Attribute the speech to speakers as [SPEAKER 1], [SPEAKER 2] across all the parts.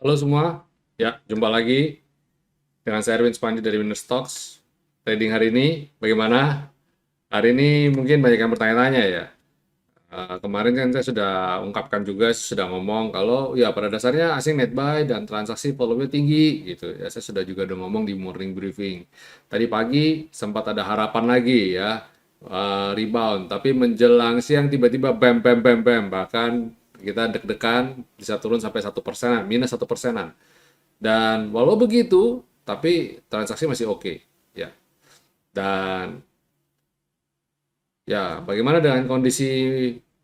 [SPEAKER 1] Halo semua, ya jumpa lagi dengan saya Erwin Spandi dari Winner Stocks. Trading hari ini bagaimana? Hari ini mungkin banyak yang bertanya-tanya ya. Kemarin kan saya sudah ungkapkan juga, sudah ngomong kalau ya pada dasarnya asing net buy dan transaksi volume tinggi gitu ya. Saya sudah juga udah ngomong di morning briefing. Tadi pagi sempat ada harapan lagi ya, rebound, tapi menjelang siang tiba-tiba bam bam bam bam, bahkan kita deg-degan bisa turun sampai 1%, minus 1%. Dan walau begitu, tapi transaksi masih oke, ya. Dan ya, bagaimana dengan kondisi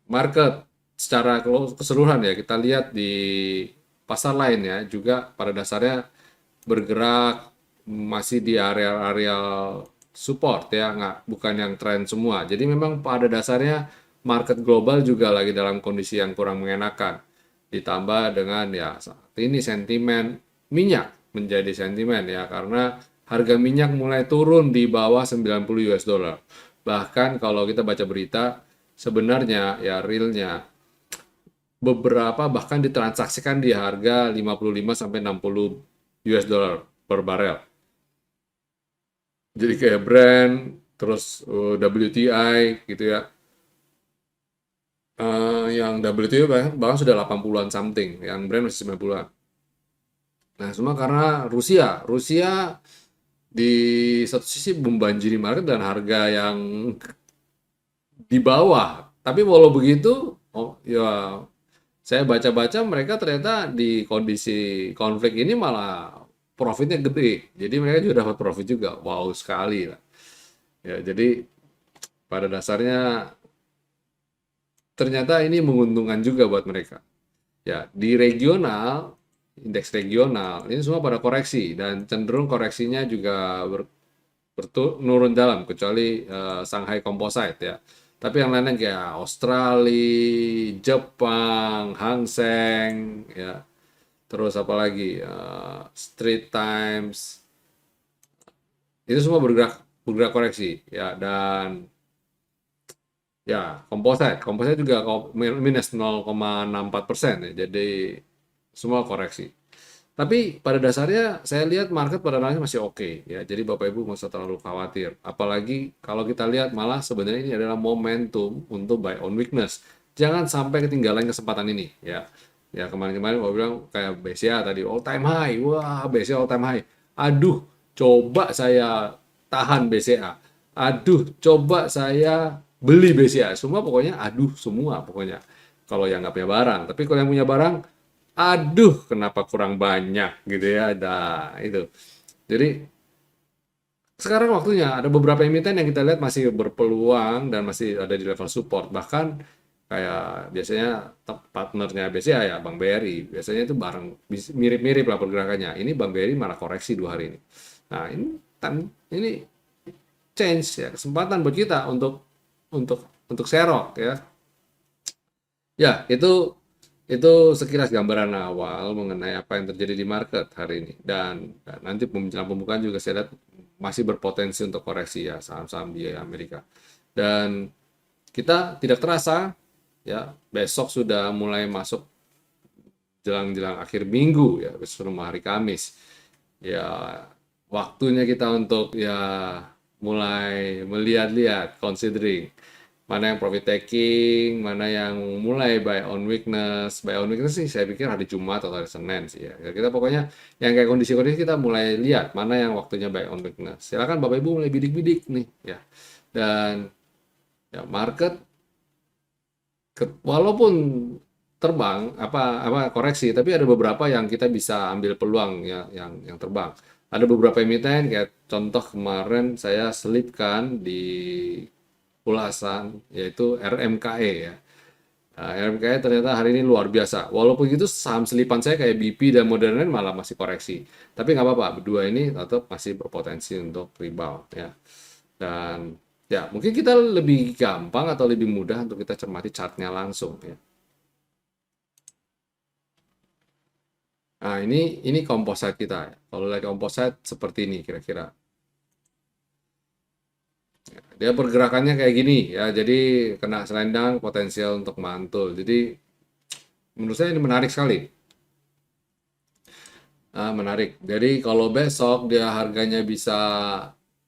[SPEAKER 1] market secara keseluruhan ya? Kita lihat di pasar lain ya, juga pada dasarnya bergerak masih di area-area support ya, nggak bukan yang tren semua. Jadi memang pada dasarnya market global juga lagi dalam kondisi yang kurang mengenakan. Ditambah dengan ya saat ini sentimen minyak menjadi sentimen ya, karena harga minyak mulai turun di bawah 90 US dollar. Bahkan kalau kita baca berita, sebenarnya ya realnya beberapa bahkan ditransaksikan di harga 55 sampai 60 US dollar per barel. Jadi kayak Brent, terus WTI gitu ya. Yang WTI bahkan sudah 80-an something, yang Brent masih 90-an. Nah, semua karena Rusia. Rusia di satu sisi membanjiri market dan harga yang di bawah. Tapi walau begitu, oh ya saya baca-baca mereka ternyata di kondisi konflik ini malah profitnya gede. Jadi mereka juga dapat profit juga. Wow sekali lah. Ya, jadi pada dasarnya ternyata ini menguntungkan juga buat mereka. Ya, di regional, indeks regional, ini semua pada koreksi dan cenderung koreksinya juga menurun dalam kecuali Shanghai Composite ya. Tapi yang lainnya kayak Australia, Jepang, Hang Seng, ya, terus apa lagi, Straits Times, itu semua bergerak bergerak koreksi ya. Dan ya composite juga minus 0,64% ya. Jadi semua koreksi. Tapi pada dasarnya saya lihat market pada dasarnya masih oke ya. Jadi Bapak Ibu nggak usah terlalu khawatir. Apalagi kalau kita lihat malah sebenarnya ini adalah momentum untuk buy on weakness. Jangan sampai ketinggalan kesempatan ini ya. Ya kemarin-kemarin Bapak bilang kayak BCA tadi all time high. Wah, BCA all time high. Aduh, coba saya tahan BCA. Aduh, coba saya beli BCA. Semua pokoknya aduh semua pokoknya. Kalau yang nggak punya barang. Tapi kalau yang punya barang, aduh, kenapa kurang banyak gitu ya. Nah, itu. Jadi sekarang waktunya ada beberapa emiten yang kita lihat masih berpeluang dan masih ada di level support. Bahkan kayak biasanya partnernya BCA ya, Bank BRI. Biasanya itu bareng mirip-mirip lah pergerakannya. Ini Bank BRI malah koreksi 2 hari ini. Nah, ini change ya, kesempatan buat kita untuk serok ya. Ya, itu sekilas gambaran awal mengenai apa yang terjadi di market hari ini. Dan nanti menjelang pembukaan juga saya lihat masih berpotensi untuk koreksi ya saham-saham di Amerika. Dan kita tidak terasa ya besok sudah mulai masuk jelang-jelang akhir minggu ya, besok hari Kamis. Ya waktunya kita untuk ya mulai melihat-lihat, considering mana yang profit taking, mana yang mulai buy on weakness. Buy on weakness sih saya pikir hari Jumat atau hari Senin sih ya. Ya, kita pokoknya yang kayak kondisi-kondisi kita mulai lihat mana yang waktunya buy on weakness. Silakan Bapak Ibu mulai bidik-bidik nih ya. Dan ya market walaupun terbang apa koreksi, tapi ada beberapa yang kita bisa ambil peluang ya, yang terbang. Ada beberapa emiten kayak contoh kemarin saya selipkan di ulasan yaitu RMKE ya. Nah, RMKE ternyata hari ini luar biasa. Walaupun gitu saham selipan saya kayak BP dan Modern malah masih koreksi. Tapi nggak apa-apa, berdua ini tetap masih berpotensi untuk rebound ya. Dan ya mungkin kita lebih gampang atau lebih mudah untuk kita cermati chartnya langsung ya. Nah, ini composite kita ya. Kalau lihat composite seperti ini kira-kira. Dia pergerakannya kayak gini ya. Jadi kena selendang potensial untuk mantul. Jadi menurut saya ini menarik sekali. Menarik. Jadi kalau besok dia harganya bisa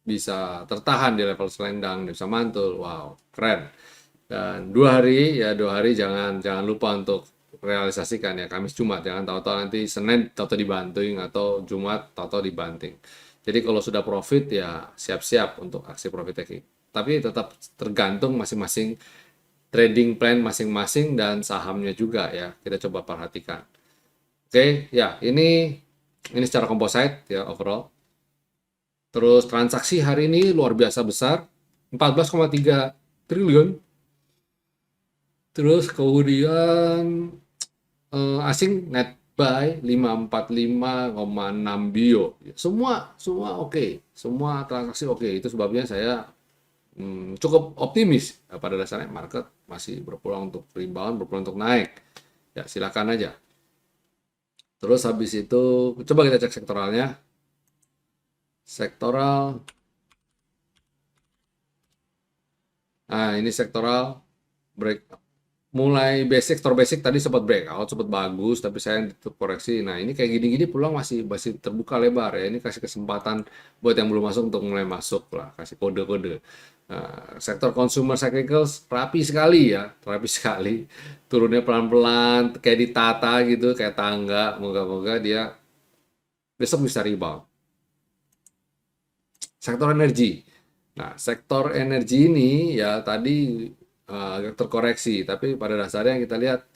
[SPEAKER 1] bisa tertahan di level selendang, dia bisa mantul, wow, keren. Dan 2 hari ya 2 hari jangan jangan lupa untuk realisasikan ya Kamis Jumat jangan tahu-tahu nanti Senin tahu-tahu dibanting atau Jumat tahu-tahu dibanting. Jadi kalau sudah profit ya siap-siap untuk aksi profit taking. Tapi tetap tergantung masing-masing trading plan masing-masing dan sahamnya juga ya. Kita coba perhatikan. Oke, ya ini secara composite ya overall. Terus transaksi hari ini luar biasa besar, 14,3 triliun. Terus kemudian asing net buy 545,6 bio. Semua semua oke, semua transaksi oke. Itu sebabnya saya cukup optimis. Pada dasarnya market masih berpeluang untuk rebound, berpeluang untuk naik. Ya silakan aja. Terus habis itu coba kita cek sektoralnya. Sektoral. Nah, ini sektoral break mulai basic, sektor basic tadi sempat breakout, sempat bagus, tapi saya tutup koreksi. Nah, ini kayak gini-gini peluang masih masih terbuka lebar ya. Ini kasih kesempatan buat yang belum masuk untuk mulai masuk lah, kasih kode-kode. Nah, sektor consumer cyclicals rapi sekali ya, rapi sekali. Turunnya pelan-pelan, kayak ditata gitu, kayak tangga. Moga-moga dia besok bisa rebound. Sektor energi. Nah, sektor energi ini ya tadi agak terkoreksi, tapi pada dasarnya kita lihat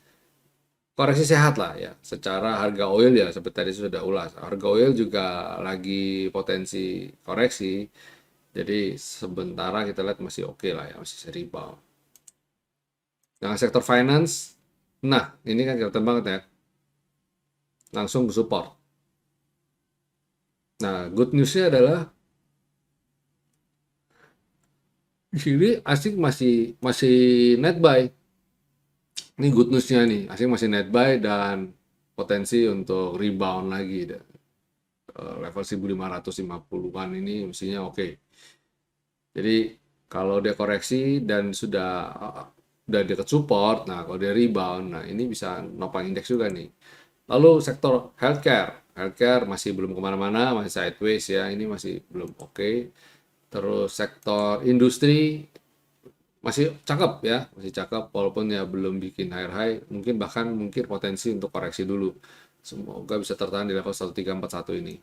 [SPEAKER 1] koreksi sehat lah ya. Secara harga oil ya seperti tadi sudah ulas. Harga oil juga lagi potensi koreksi. Jadi sementara kita lihat masih oke lah ya, masih rebound. Nah, sektor finance, nah ini kan kelihatan banget ya, langsung support. Nah, good newsnya adalah di sini asing masih masih net buy. Ini good news-nya nih, asing masih net buy dan potensi untuk rebound lagi. Level 1550-an ini mestinya oke. Jadi kalau dia koreksi dan sudah dekat support, nah kalau dia rebound, nah ini bisa nopang indeks juga nih. Lalu sektor healthcare, healthcare masih belum kemana-mana, masih sideways ya, ini masih belum oke. Terus sektor industri masih cakep ya, masih cakep walaupun ya belum bikin higher high, mungkin potensi untuk koreksi dulu. Semoga bisa tertahan di level 1341 ini.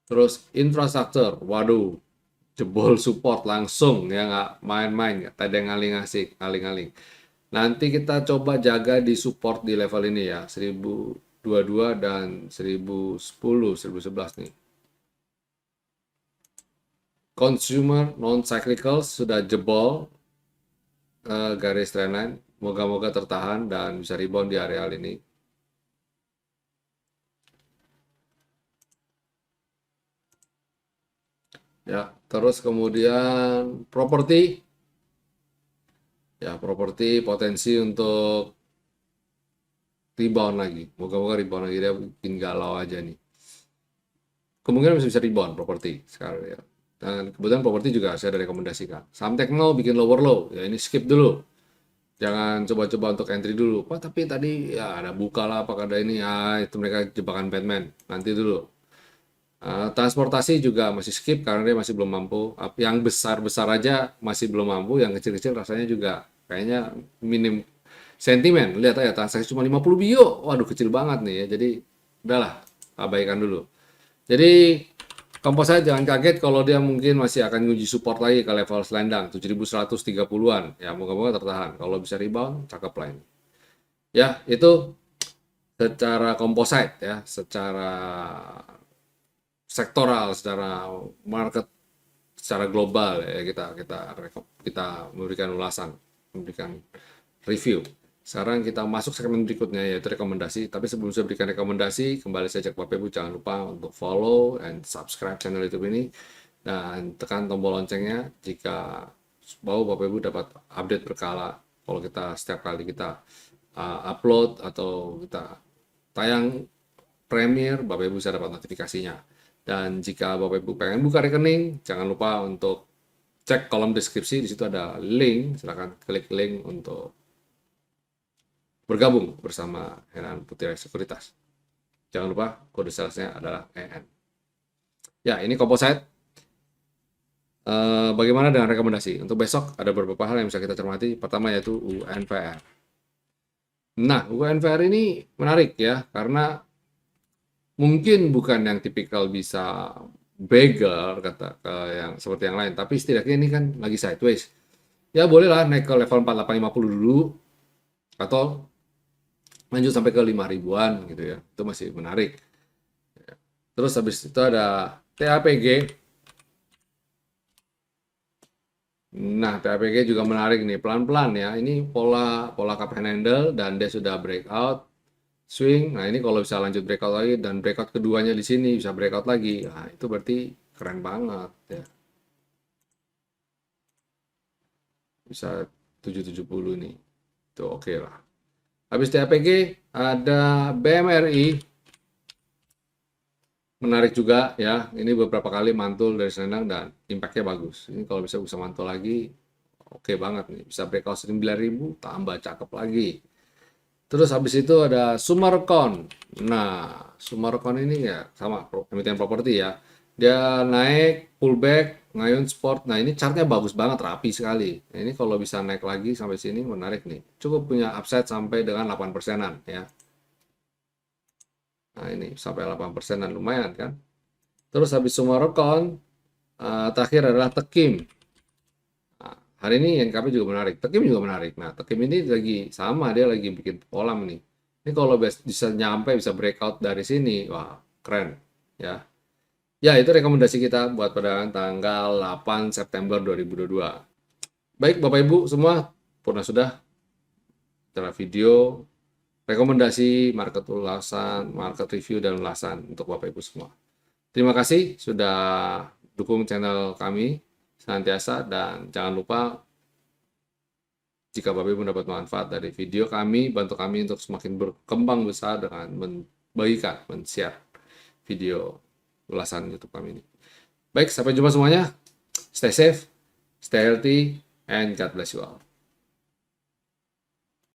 [SPEAKER 1] Terus infrastruktur, waduh, jebol support langsung ya nggak main-main, nggak ada ngaling asik, ngaling-ngaling. Nanti kita coba jaga di support di level ini ya, 1022 dan 1010, 1011 nih. Consumer non cyclical sudah jebol garis trendline, moga-moga tertahan dan bisa rebound di area ini. Ya, terus kemudian properti, ya properti potensi untuk rebound lagi. Moga-moga rebound lagi, dia bikin galau aja nih. Kemungkinan bisa rebound properti sekarang ya. Dan kebetulan properti juga saya ada rekomendasikan. Saham Tekno bikin lower low, ya ini skip dulu. Jangan coba-coba untuk entry dulu. Wah, tapi tadi ya ada buka lah, apakah ada ini, ya itu mereka jebakan Batman. Nanti dulu. Transportasi juga masih skip karena dia masih belum mampu. Yang besar-besar aja masih belum mampu, yang kecil-kecil rasanya juga kayaknya minim sentimen. Lihat aja transaksi cuma 50 bio. Waduh, kecil banget nih ya. Jadi udahlah, abaikan dulu. Jadi komposite jangan kaget kalau dia mungkin masih akan nguji support lagi ke level selendang 7130-an. Ya, moga-moga tertahan. Kalau bisa rebound, cakep lah ini. Ya, itu secara komposite ya, secara sektoral, secara market, secara global ya kita memberikan ulasan, memberikan review. Sekarang kita masuk segmen berikutnya yaitu rekomendasi. Tapi sebelum saya berikan rekomendasi, kembali saya ajak Bapak Ibu jangan lupa untuk follow dan subscribe channel YouTube ini dan tekan tombol loncengnya jika mau Bapak Ibu dapat update berkala. Kalau kita setiap kali kita upload atau kita tayang Premiere, Bapak Ibu bisa dapat notifikasinya. Dan jika Bapak Ibu pengen buka rekening, jangan lupa untuk cek kolom deskripsi, di situ ada link, silahkan klik link untuk bergabung bersama Heran Putih Sekuritas. Jangan lupa kode salesnya adalah EN. Ya, ini composite. Bagaimana dengan rekomendasi? Untuk besok ada beberapa hal yang bisa kita cermati. Pertama yaitu UNVR. Nah, UNVR ini menarik ya, karena mungkin bukan yang tipikal bisa bagel kata ke yang seperti yang lain, tapi setidaknya ini kan lagi sideways. Ya bolehlah naik ke level 4850 dulu atau lanjut sampai ke 5 ribuan gitu ya. Itu masih menarik. Terus habis itu ada TAPG. Nah, TAPG juga menarik nih, pelan-pelan ya. Ini pola pola cup and handle dan dia sudah breakout swing. Nah, ini kalau bisa lanjut breakout lagi dan breakout keduanya di sini bisa breakout lagi. Nah, itu berarti keren banget ya. Bisa 770 nih. Itu oke lah. Habis TAPG ada BMRI. Menarik juga ya. Ini beberapa kali mantul dari selendang dan impactnya bagus. Ini kalau bisa mantul lagi, oke banget nih. Bisa breakout 9.000 tambah cakep lagi. Terus habis itu ada Sumarcon. Nah, Sumarcon ini ya sama emiten properti ya. Dia naik, pullback, ngayun sport. Nah, ini chartnya bagus banget, rapi sekali. Nah, ini kalau bisa naik lagi sampai sini menarik nih. Cukup punya upside sampai dengan 8%-an ya. Nah, ini sampai 8%-an lumayan kan. Terus habis Sumarcon, terakhir adalah Tekim. Nah, hari ini NKP juga menarik, Tekim juga menarik. Nah, Tekim ini lagi sama, dia lagi bikin kolam nih. Ini kalau bisa nyampe, bisa breakout dari sini, wah keren ya. Ya, itu rekomendasi kita buat perdagangan tanggal 8 September 2022. Baik, Bapak Ibu semua, pernah sudah secara video, rekomendasi market ulasan, market review, dan ulasan untuk Bapak Ibu semua. Terima kasih sudah dukung channel kami senantiasa dan jangan lupa jika Bapak Ibu mendapat manfaat dari video kami, bantu kami untuk semakin berkembang besar dengan membagikan, men-share video ulasan YouTube kami ini. Baik, sampai jumpa semuanya. Stay safe, stay healthy, and God bless you all.